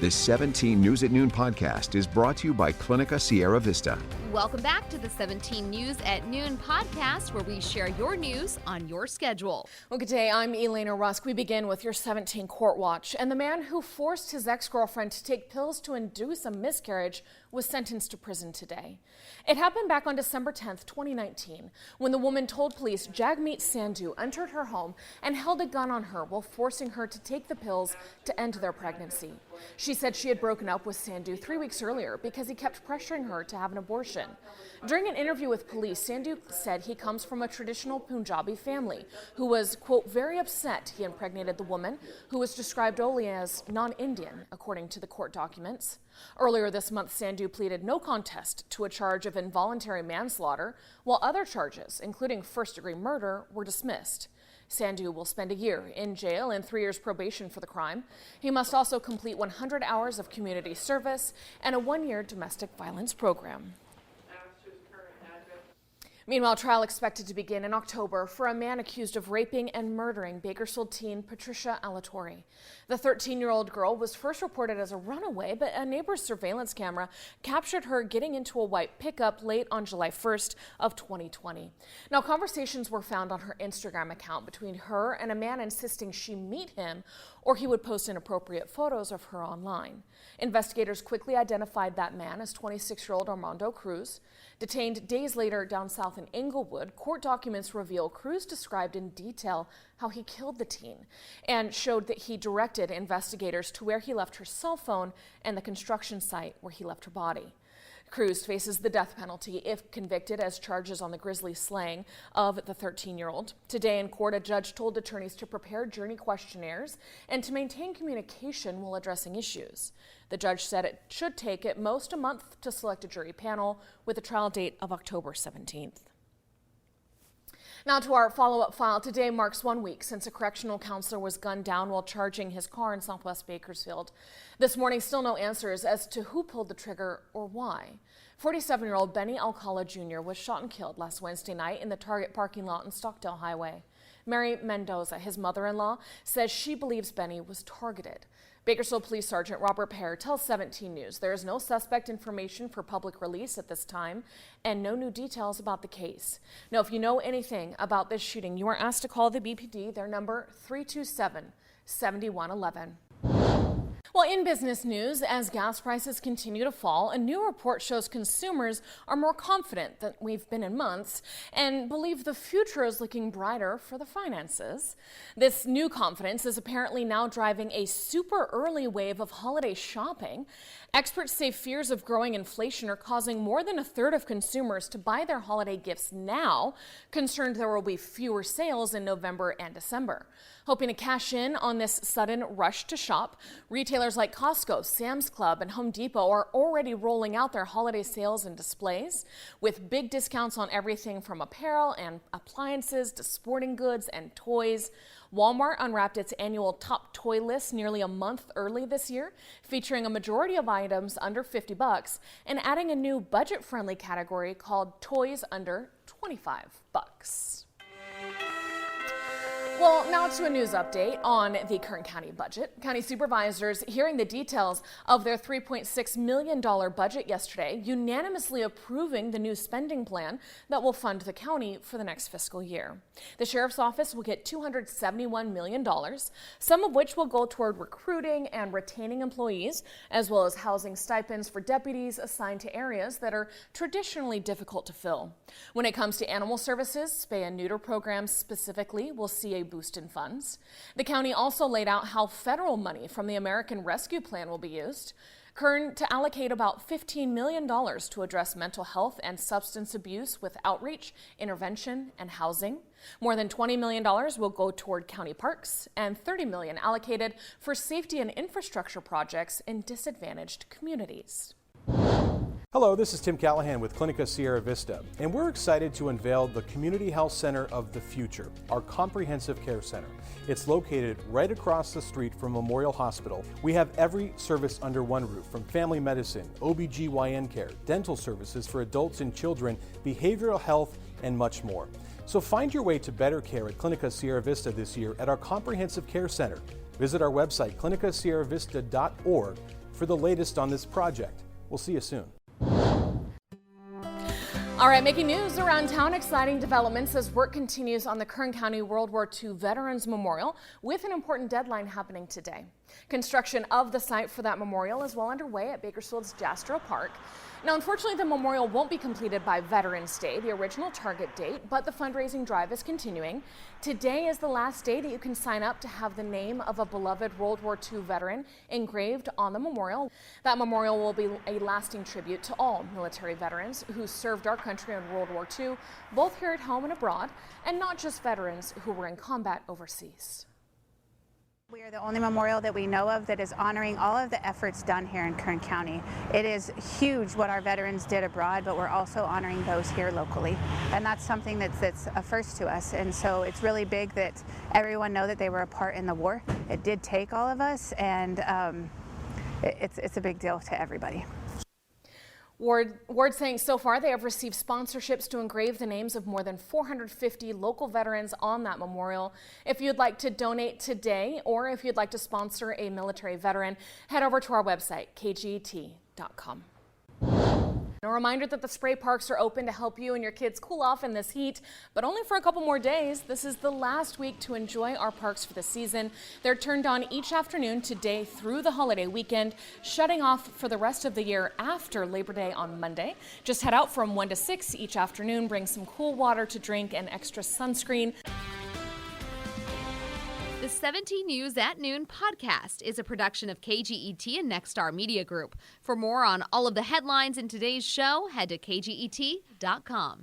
This 17 News at Noon podcast is brought to you by Clinica Sierra Vista. Welcome back to the 17 News at Noon podcast, where we share your news on your schedule. Well, good day. I'm Elena Rusk. We begin with your 17 Court Watch. And the man who forced his ex-girlfriend to take pills to induce a miscarriage was sentenced to prison today. It happened back on December 10th, 2019, when the woman told police Jagmeet Sandhu entered her home and held a gun on her while forcing her to take the pills to end their pregnancy. She said she had broken up with Sandhu 3 weeks earlier because he kept pressuring her to have an abortion. During an interview with police, Sandhu said he comes from a traditional Punjabi family who was, quote, very upset he impregnated the woman, who was described only as non-Indian, according to the court documents. Earlier this month, Sandhu pleaded no contest to a charge of involuntary manslaughter, while other charges, including first-degree murder, were dismissed. Sandhu will spend a year in jail and 3 years probation for the crime. He must also complete 100 hours of community service and a 1-year domestic violence program. Meanwhile, trial expected to begin in October for a man accused of raping and murdering Bakersfield teen Patricia Alatorre. The 13-year-old girl was first reported as a runaway, but a neighbor's surveillance camera captured her getting into a white pickup late on July 1st of 2020. Now, conversations were found on her Instagram account between her and a man insisting she meet him or he would post inappropriate photos of her online. Investigators quickly identified that man as 26-year-old Armando Cruz. Detained days later down south in Inglewood, court documents reveal Cruz described in detail how he killed the teen and showed that he directed investigators to where he left her cell phone and the construction site where he left her body. Cruz faces the death penalty if convicted, as charges on the grisly slaying of the 13-year-old. Today in court, a judge told attorneys to prepare jury questionnaires and to maintain communication while addressing issues. The judge said it should take at most a month to select a jury panel, with a trial date of October 17th. Now to our follow-up file. Today marks 1 week since a correctional counselor was gunned down while charging his car in southwest Bakersfield. This morning, still no answers as to who pulled the trigger or why. 47-year-old Benny Alcala Jr. was shot and killed last Wednesday night in the Target parking lot on Stockdale Highway. Mary Mendoza, his mother-in-law, says she believes Benny was targeted. Bakersfield Police Sergeant Robert Pear tells 17 News there is no suspect information for public release at this time and no new details about the case. Now, if you know anything about this shooting, you are asked to call the BPD, their number 327-7111. Well, in business news, as gas prices continue to fall, a new report shows consumers are more confident than we've been in months and believe the future is looking brighter for the finances. This new confidence is apparently now driving a super early wave of holiday shopping. Experts say fears of growing inflation are causing more than a third of consumers to buy their holiday gifts now, concerned there will be fewer sales in November and December. Hoping to cash in on this sudden rush to shop, retailers like Costco, Sam's Club, and Home Depot are already rolling out their holiday sales and displays with big discounts on everything from apparel and appliances to sporting goods and toys. Walmart unwrapped its annual top toy list nearly a month early this year, featuring a majority of items under $50 and adding a new budget-friendly category called Toys Under $25. Well, now to a news update on the Kern County budget. County supervisors hearing the details of their $3.6 million budget yesterday, unanimously approving the new spending plan that will fund the county for the next fiscal year. The sheriff's office will get $271 million, some of which will go toward recruiting and retaining employees, as well as housing stipends for deputies assigned to areas that are traditionally difficult to fill. When it comes to animal services, spay and neuter programs specifically will see a boost in funds. The county also laid out how federal money from the American Rescue Plan will be used. Kern to allocate about $15 million to address mental health and substance abuse with outreach, intervention, and housing. More than $20 million will go toward county parks and $30 million allocated for safety and infrastructure projects in disadvantaged communities. Hello, this is Tim Callahan with Clinica Sierra Vista, and we're excited to unveil the Community Health Center of the Future, our comprehensive care center. It's located right across the street from Memorial Hospital. We have every service under one roof, from family medicine, OBGYN care, dental services for adults and children, behavioral health, and much more. So find your way to better care at Clinica Sierra Vista this year at our comprehensive care center. Visit our website, clinicasierravista.org, for the latest on this project. We'll see you soon. All right, making news around town, exciting developments as work continues on the Kern County World War II Veterans Memorial with an important deadline happening today. Construction of the site for that memorial is well underway at Bakersfield's Jastro Park. Now, unfortunately, the memorial won't be completed by Veterans Day, the original target date, but the fundraising drive is continuing. Today is the last day that you can sign up to have the name of a beloved World War II veteran engraved on the memorial. That memorial will be a lasting tribute to all military veterans who served our country in World War II, both here at home and abroad, and not just veterans who were in combat overseas. We are the only memorial that we know of that is honoring all of the efforts done here in Kern County. It is huge what our veterans did abroad, but we're also honoring those here locally. And that's something that's a first to us. And so it's really big that everyone know that they were a part in the war. It did take all of us, and it's a big deal to everybody. Ward saying so far they have received sponsorships to engrave the names of more than 450 local veterans on that memorial. If you'd like to donate today or if you'd like to sponsor a military veteran, head over to our website, kget.com. A reminder that the spray parks are open to help you and your kids cool off in this heat, but only for a couple more days. This is the last week to enjoy our parks for the season. They're turned on each afternoon today through the holiday weekend, shutting off for the rest of the year after Labor Day on Monday. Just head out from 1 to 6 each afternoon, bring some cool water to drink and extra sunscreen. The 17 News at Noon podcast is a production of KGET and Nexstar Media Group. For more on all of the headlines in today's show, head to kget.com.